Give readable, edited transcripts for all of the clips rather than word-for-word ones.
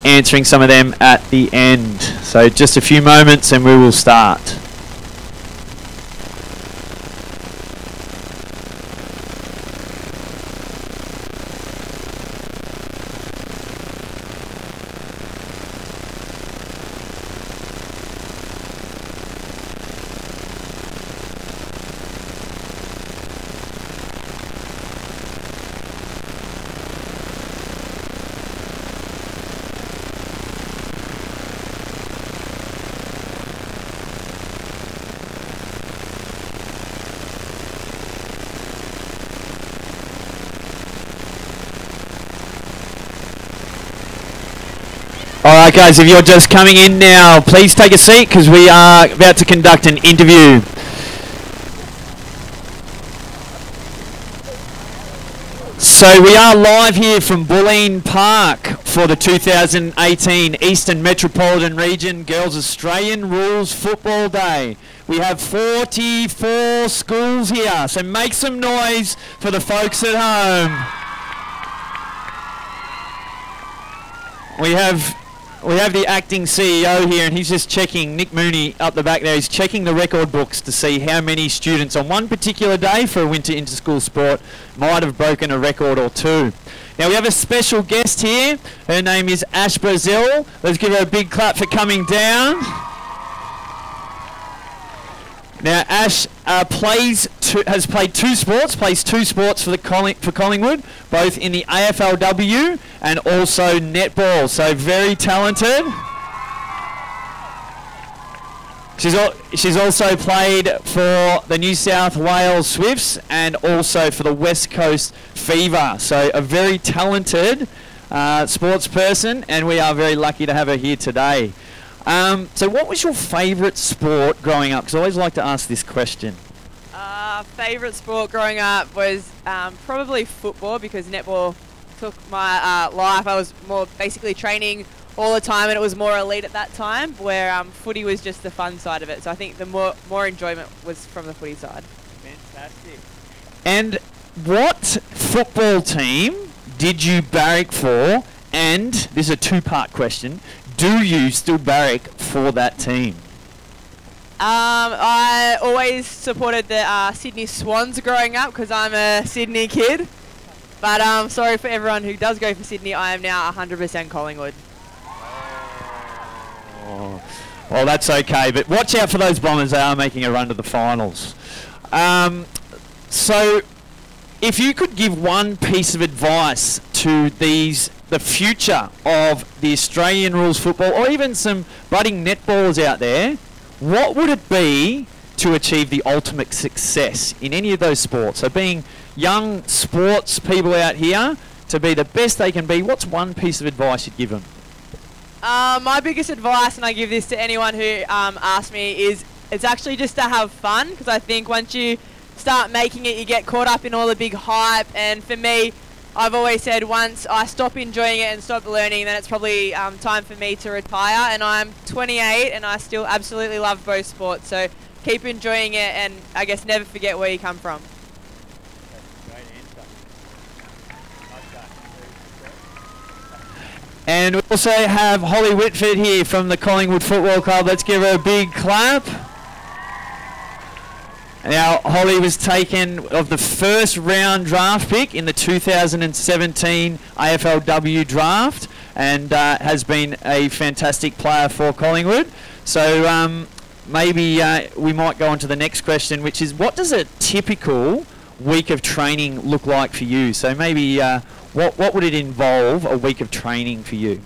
answering some of them at the end. So just a few moments and we will start. Alright guys, if you're just coming in now, please take a seat because we are about to conduct an interview. So we are live here from Bulleen Park for the 2018 Eastern Metropolitan Region Girls Australian Rules Football Day. We have 44 schools here, so make some noise for the folks at home. We have the acting CEO here and he's just checking, Nick Mooney up the back there, he's checking the record books to see how many students on one particular day for a winter inter-school sport might have broken a record or two. Now we have a special guest here, her name is Ash Brazill. Let's give her a big clap for coming down. Now Ash has played two sports, plays two sports for Collingwood, both in the AFLW and also netball, so very talented. She's also played for the New South Wales Swifts and also for the West Coast Fever, so a very talented sports person, and we are very lucky to have her here today. So what was your favourite sport growing up? Because I always like to ask this question. Favourite sport growing up was probably football, because netball took my life. I was more basically training all the time and it was more elite at that time, where footy was just the fun side of it. So I think the more enjoyment was from the footy side. Fantastic. And what football team did you barrack for? And this is a two-part question. Do you still barrack for that team? I always supported the Sydney Swans growing up because I'm a Sydney kid. But sorry for everyone who does go for Sydney, I am now 100% Collingwood. Oh, well, that's okay, but watch out for those Bombers. They are making a run to the finals. So if you could give one piece of advice to the future of the Australian rules football, or even some budding netballers out there, what would it be to achieve the ultimate success in any of those sports? So being young sports people out here, to be the best they can be, what's one piece of advice you'd give them? My biggest advice, and I give this to anyone who asks me, is it's actually just to have fun, because I think once you start making it, you get caught up in all the big hype, and for me, I've always said once I stop enjoying it and stop learning, then it's probably time for me to retire. And I'm 28 and I still absolutely love both sports. So keep enjoying it and I guess never forget where you come from. Great answer. And we also have Holly Whitford here from the Collingwood Football Club. Let's give her a big clap. Now, Holly was taken of the first round draft pick in the 2017 AFLW draft and has been a fantastic player for Collingwood. So maybe we might go on to the next question, which is, what does a typical week of training look like for you? So maybe what would it involve, a week of training for you?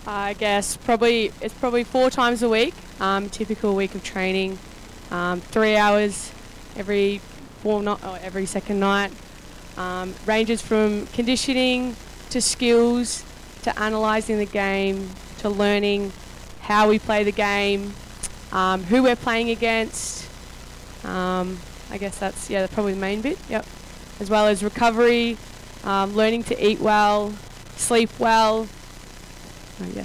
I guess it's probably 4 times a week, typical week of training. 3 hours every second night. Ranges from conditioning to skills to analysing the game to learning how we play the game, who we're playing against. I guess that's probably the main bit. Yep. As well as recovery, learning to eat well, sleep well. Yeah.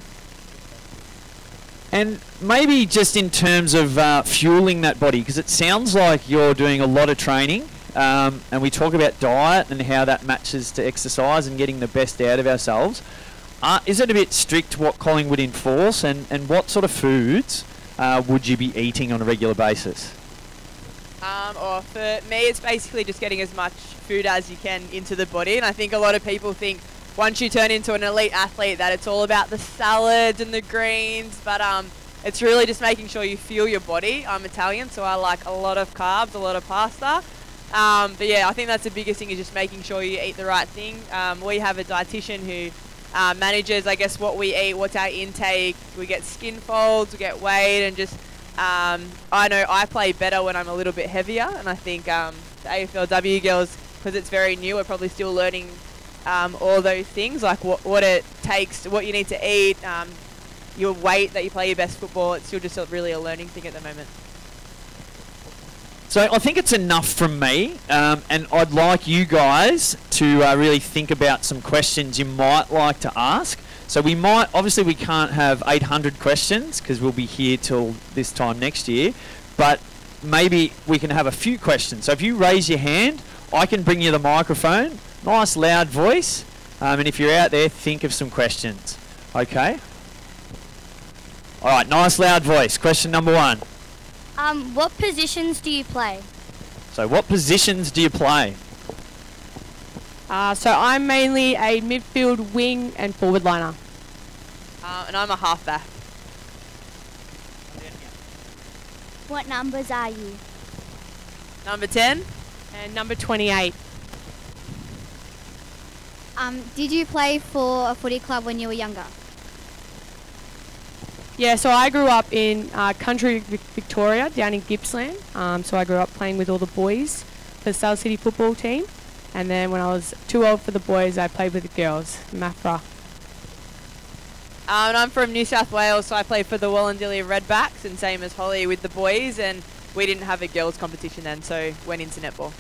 And maybe just in terms of fueling that body, because it sounds like you're doing a lot of training, and we talk about diet and how that matches to exercise and getting the best out of ourselves. is it a bit strict what Collingwood enforce, and what sort of foods would you be eating on a regular basis? Or for me, it's basically just getting as much food as you can into the body. And I think a lot of people think once you turn into an elite athlete that it's all about the salads and the greens. But it's really just making sure you fuel your body. I'm Italian, so I like a lot of carbs, a lot of pasta. But yeah, I think that's the biggest thing, is just making sure you eat the right thing. We have a dietitian who manages, I guess, what we eat, what's our intake. We get skin folds, we get weighed, and just I know I play better when I'm a little bit heavier, and I think the AFLW girls, because it's very new, are probably still learning all those things, like what it takes, what you need to eat, your weight that you play your best football. It's still just really a learning thing at the moment. So I think it's enough from me, and I'd like you guys to really think about some questions you might like to ask. So we can't have 800 questions because we'll be here till this time next year, but maybe we can have a few questions. So if you raise your hand, I can bring you the microphone, nice loud voice, and if you're out there, think of some questions. Okay? All right, nice loud voice. Question number 1. What positions do you play? So what positions do you play? So I'm mainly a midfield, wing and forward liner. And I'm a halfback. What numbers are you? Number 10. And number 28. Did you play for a footy club when you were younger? Yeah, so I grew up in country Victoria, down in Gippsland. So I grew up playing with all the boys for the South City football team. And then when I was too old for the boys, I played with the girls, Mathra. And I'm from New South Wales, so I played for the Wallandillia Redbacks, and same as Holly with the boys, and we didn't have a girls competition then, so went into netball.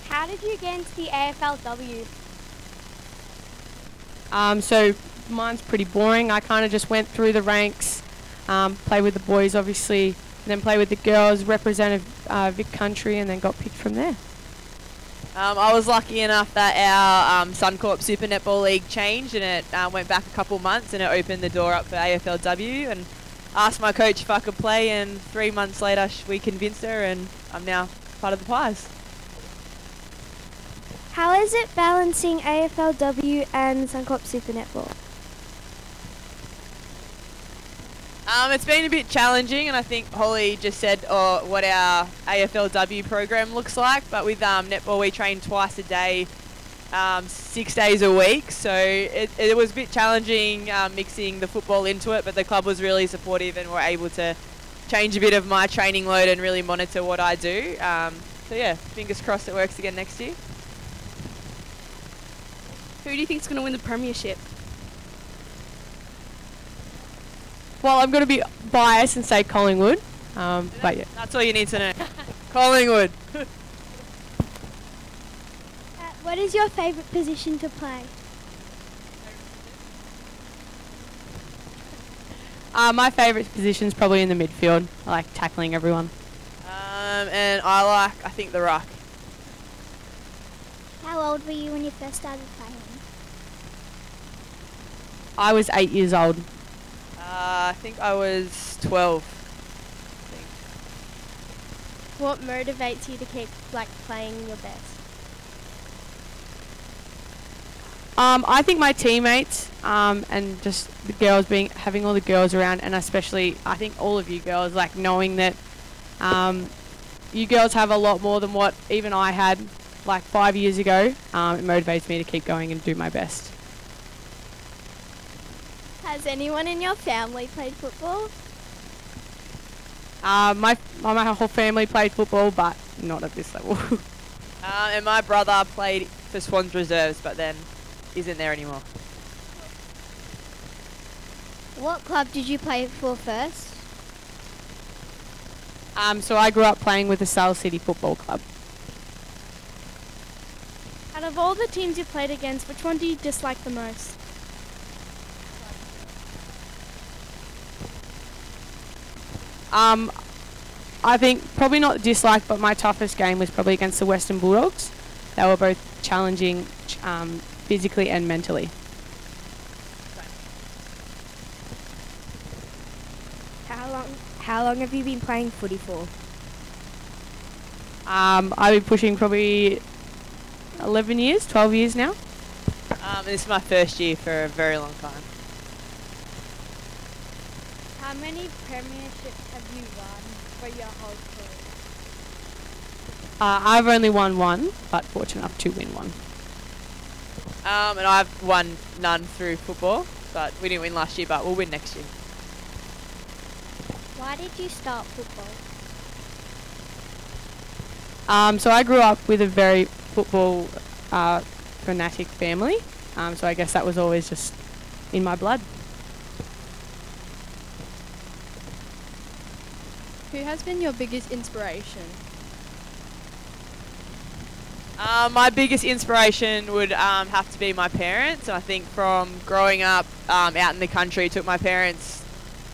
How did you get into the AFLW? So mine's pretty boring. I kind of just went through the ranks, played with the boys obviously, and then played with the girls, represented Vic Country, and then got picked from there. I was lucky enough that our Suncorp Super Netball League changed, and it went back a couple months, and it opened the door up for AFLW, and asked my coach if I could play, and 3 months later we convinced her, and I'm now part of the Pies. How is it balancing AFLW and Suncorp Super Netball? It's been a bit challenging, and I think Holly just said what our AFLW program looks like, but with netball we train twice a day, 6 days a week, so it was a bit challenging mixing the football into it, but the club was really supportive and were able to change a bit of my training load and really monitor what I do. So yeah, fingers crossed it works again next year. Who do you think is going to win the premiership? Well, I'm going to be biased and say Collingwood, but yeah. That's all you need to know. Collingwood. What is your favourite position to play? My favourite position is probably in the midfield. I like tackling everyone. And I think the ruck. How old were you when you first started playing? I was 8 years old. I think I was 12. What motivates you to keep playing your best? I think my teammates and just the girls having all the girls around, and especially I think all of you girls, knowing that you girls have a lot more than what even I had 5 years ago. It motivates me to keep going and do my best. Has anyone in your family played football? My whole family played football, but not at this level. And my brother played for Swans Reserves, but then isn't there anymore. What club did you play for first? So I grew up playing with the South City Football Club. Out of all the teams you played against, which one do you dislike the most? I think probably not dislike, but my toughest game was probably against the Western Bulldogs. They were both challenging physically and mentally. How long have you been playing footy for? I've been pushing probably 11 years, 12 years now. This is my first year for a very long time. How many premierships have you won for your whole career? I've only won one, but fortunate enough to win one. And I've won none through football, but we didn't win last year, but we'll win next year. Why did you start football? So I grew up with a very football fanatic family, so I guess that was always just in my blood. Who has been your biggest inspiration? My biggest inspiration would have to be my parents. And I think from growing up out in the country, it took my parents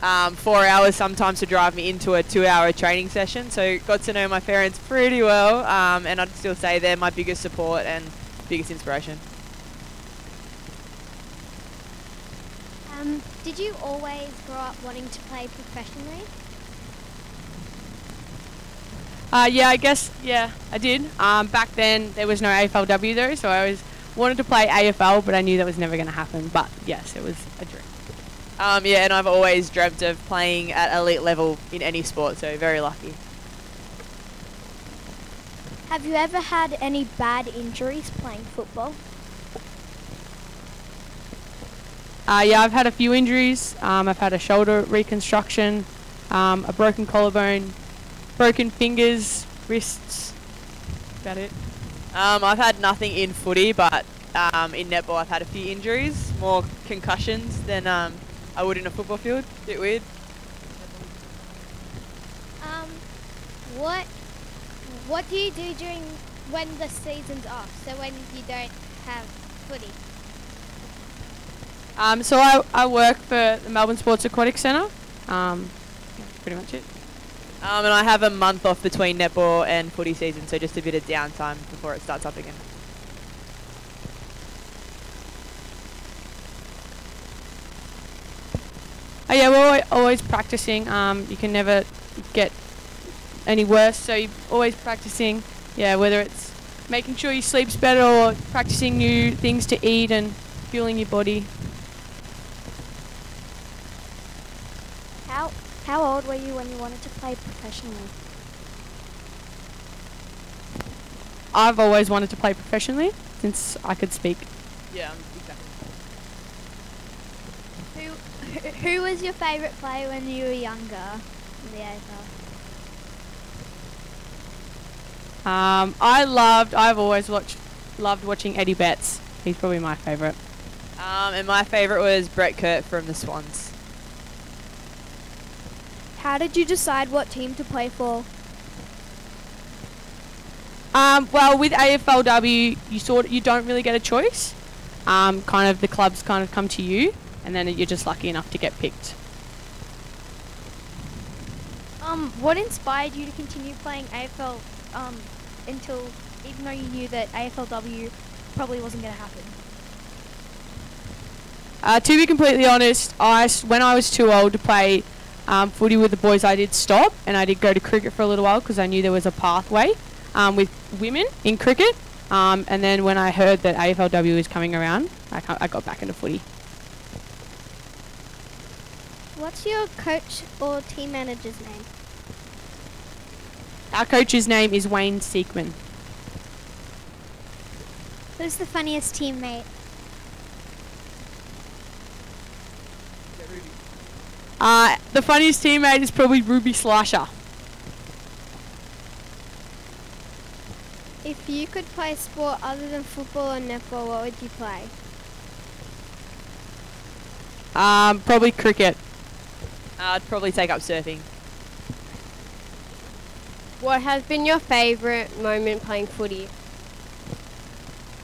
4 hours sometimes to drive me into a 2-hour training session. So got to know my parents pretty well, and I'd still say they're my biggest support and biggest inspiration. Did you always grow up wanting to play professionally? Yeah, I guess, yeah, I did. Back then, there was no AFLW though, so I always wanted to play AFL, but I knew that was never going to happen. But yes, it was a dream. Yeah, and I've always dreamt of playing at elite level in any sport, so very lucky. Have you ever had any bad injuries playing football? Yeah, I've had a few injuries. I've had a shoulder reconstruction, a broken collarbone, broken fingers, wrists. About it. I've had nothing in footy, but in netball I've had a few injuries, more concussions than I would in a football field. Bit weird. What do you do when the season's off? So when you don't have footy? So I work for the Melbourne Sports Aquatic Centre. Pretty much it. And I have a month off between netball and footy season, so just a bit of downtime before it starts up again. Oh yeah, we're always practicing. You can never get any worse, so you're always practicing. Yeah, whether it's making sure your sleep's better or practicing new things to eat and fueling your body. How old were you when you wanted to play professionally? I've always wanted to play professionally since I could speak. Yeah, exactly. Who was your favourite player when you were younger in the AFL? I've always loved watching Eddie Betts. He's probably my favourite. And my favourite was Brett Kurt from the Swans. How did you decide what team to play for? Well, with AFLW, you don't really get a choice. Kind of the clubs kind of come to you, and then you're just lucky enough to get picked. What inspired you to continue playing AFL until, even though you knew that AFLW probably wasn't going to happen? To be completely honest, when I was too old to play footy with the boys, I did stop, and I did go to cricket for a little while because I knew there was a pathway with women in cricket. And then when I heard that AFLW was coming around, I got back into footy. What's your coach or team manager's name? Our coach's name is Wayne Seekman. Who's the funniest teammate? The funniest teammate is probably Ruby Slasher. If you could play a sport other than football and netball, what would you play? Probably cricket. I'd probably take up surfing. What has been your favourite moment playing footy?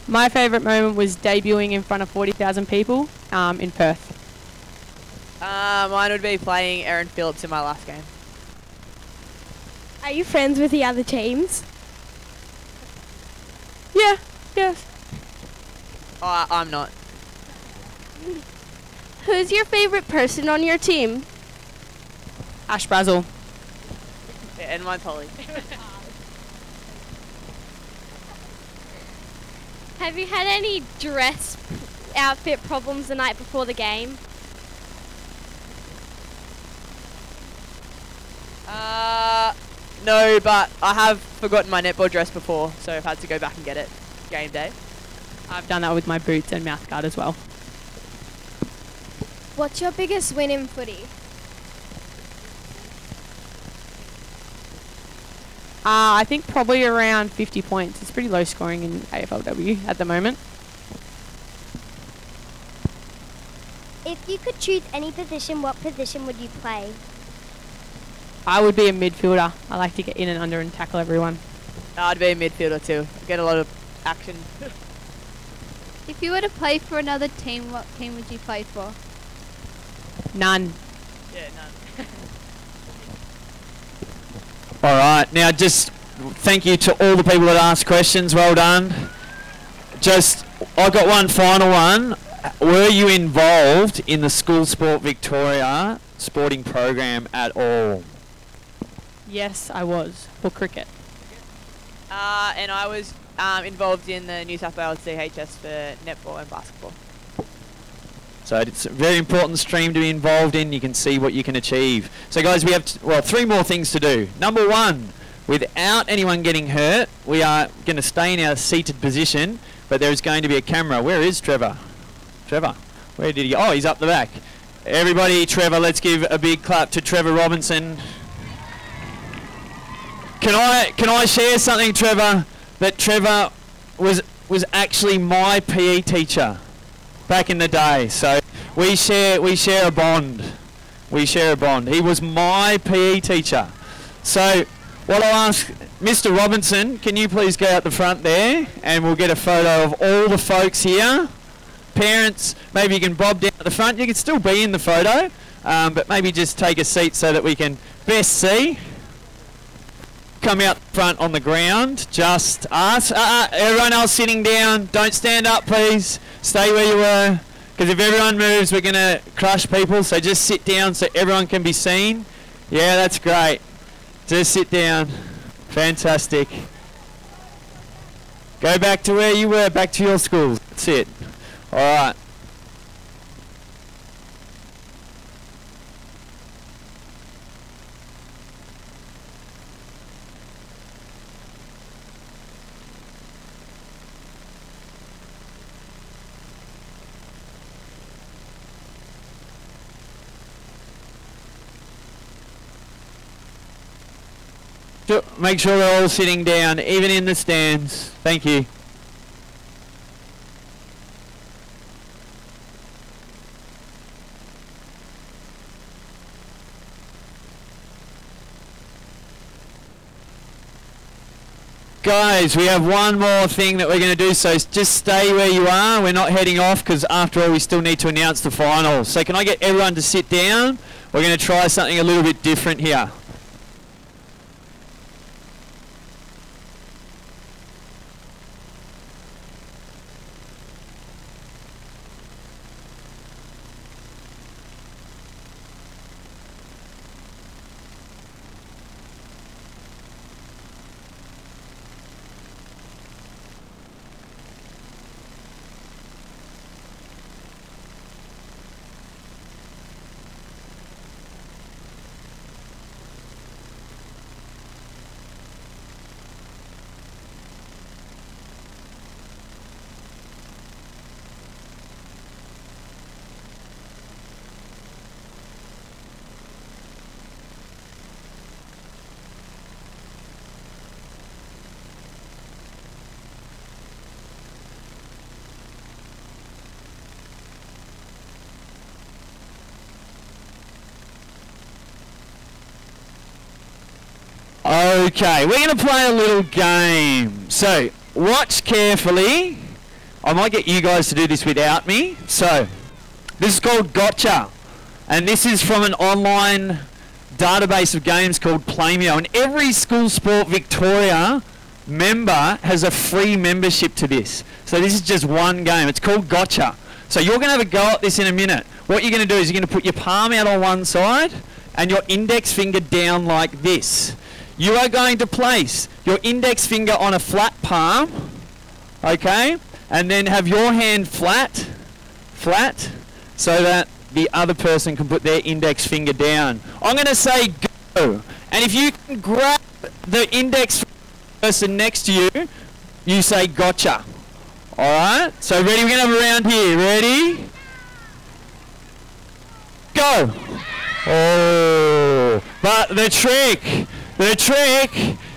My favourite moment was debuting in front of 40,000 people in Perth. Mine would be playing Aaron Phillips in my last game. Are you friends with the other teams? Yeah, yes. Oh, I'm not. Who's your favourite person on your team? Ash Brazill. Yeah, and mine's Holly. Have you had any dress outfit problems the night before the game? No, but I have forgotten my netball dress before, so I've had to go back and get it game day. I've done that with my boots and mouthguard as well. What's your biggest win in footy? I think probably around 50 points. It's pretty low scoring in AFLW at the moment. If you could choose any position, what position would you play? I would be a midfielder. I like to get in and under and tackle everyone. I'd be a midfielder too. Get a lot of action. If you were to play for another team, what team would you play for? None. Yeah, none. All right, now just thank you to all the people that asked questions. Well done. I got one final one. Were you involved in the School Sport Victoria sporting program at all? Yes, I was. For cricket. And I was involved in the New South Wales CHS for netball and basketball. So it's a very important stream to be involved in. You can see what you can achieve. So guys, we have, three more things to do. Number one, without anyone getting hurt, we are going to stay in our seated position, but there's going to be a camera. Where is Trevor? Trevor, where did he go? Oh, he's up the back. Everybody, Trevor, let's give a big clap to Trevor Robinson. Can I share something, Trevor? That Trevor was actually my PE teacher back in the day. So we share a bond. We share a bond. He was my PE teacher. So what I'll ask, Mr. Robinson, can you please go out the front there, and we'll get a photo of all the folks here. Parents, maybe you can bob down at the front. You can still be in the photo, but maybe just take a seat so that we can best see. Come out front on the ground, just us. Everyone else sitting down, don't stand up please. Stay where you were, because if everyone moves we're going to crush people, so just sit down so everyone can be seen. Yeah, that's great. Just sit down. Fantastic. Go back to where you were, back to your schools. That's it. Alright. Make sure they're all sitting down, even in the stands. Thank you. Guys, we have one more thing that we're going to do, so just stay where you are. We're not heading off because after all we still need to announce the finals. So can I get everyone to sit down? We're going to try something a little bit different here. Okay, we're going to play a little game. So, watch carefully. I might get you guys to do this without me. So, this is called Gotcha. And this is from an online database of games called Playmio. And every School Sport Victoria member has a free membership to this. So this is just one game. It's called Gotcha. So you're going to have a go at this in a minute. What you're going to do is you're going to put your palm out on one side and your index finger down like this. You are going to place your index finger on a flat palm, okay, and then have your hand flat, so that the other person can put their index finger down. I'm going to say go, and if you can grab the index person next to you, you say gotcha. Alright, so ready, we're going to have a round here. Ready? Go! Oh, but the trick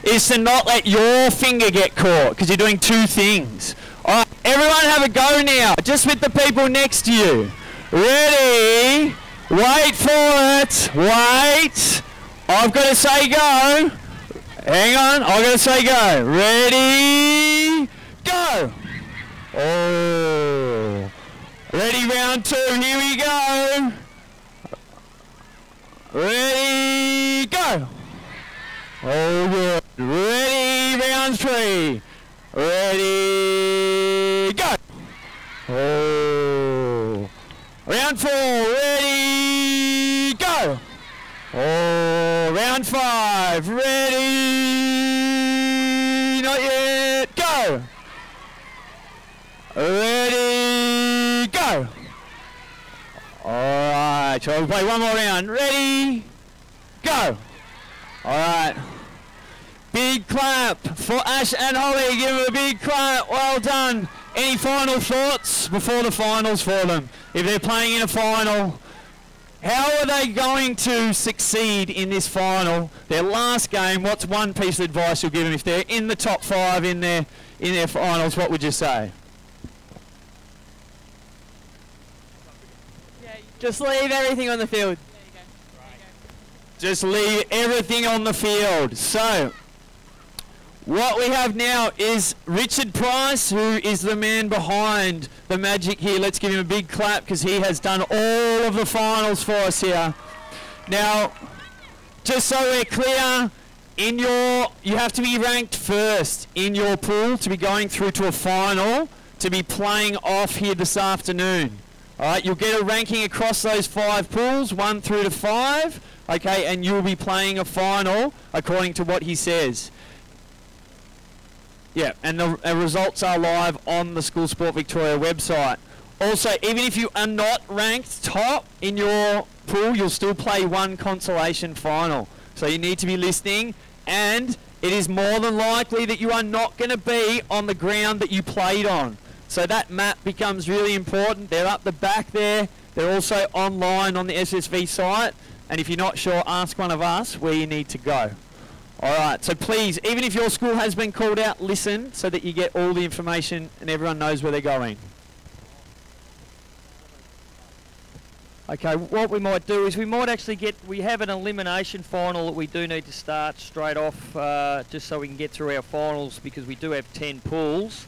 is to not let your finger get caught, because you're doing two things. Alright, everyone have a go now, just with the people next to you. Ready? Wait for it. Wait. I've got to say go. Hang on, I've got to say go. Ready? Go! Oh. Ready, round 2, here we go. Ready, go! Oh, good. Ready, round 3. Ready, go! Oh. Round 4, ready, go! Oh, round 5, ready, not yet, go! Ready, go! Alright, so we'll play one more round. Ready, go! Alright. Big clap for Ash and Holly. Give them a big clap. Well done. Any final thoughts before the finals for them? If they're playing in a final, how are they going to succeed in this final? Their last game, what's one piece of advice you'll give them if they're in the top 5 in their finals? What would you say? Just leave everything on the field. Just leave everything on the field. So, what we have now is Richard Price, who is the man behind the magic here. Let's give him a big clap because he has done all of the finals for us here. Now, just so we're clear, you have to be ranked first in your pool to be going through to a final, to be playing off here this afternoon. Alright, you'll get a ranking across those 5 pools, 1 through to 5, okay, and you'll be playing a final according to what he says. Yeah, and the results are live on the School Sport Victoria website. Also, even if you are not ranked top in your pool, you'll still play one consolation final. So you need to be listening, and it is more than likely that you are not going to be on the ground that you played on. So that map becomes really important. They're up the back there. They're also online on the SSV site. And if you're not sure, ask one of us where you need to go. Alright, so please, even if your school has been called out, listen so that you get all the information and everyone knows where they're going. Okay, what we might do is we might actually we have an elimination final that we do need to start straight off just so we can get through our finals, because we do have 10 pools.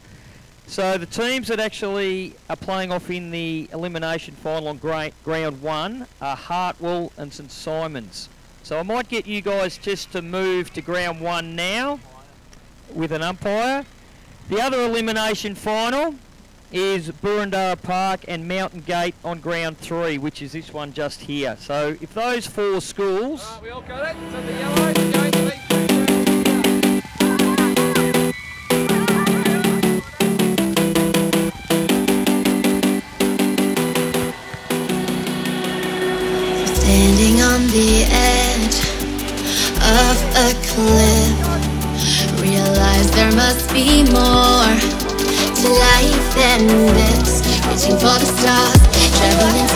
So the teams that actually are playing off in the elimination final on ground 1 are Hartwell and St Simons. So I might get you guys just to move to ground 1 now with an umpire. The other elimination final is Burundara Park and Mountain Gate on ground 3, which is this one just here. So if those 4 schools... we all got it. So the yellow is going to be... Standing on the edge of a cliff, realize there must be more to life than this. Reaching for the stars, traveling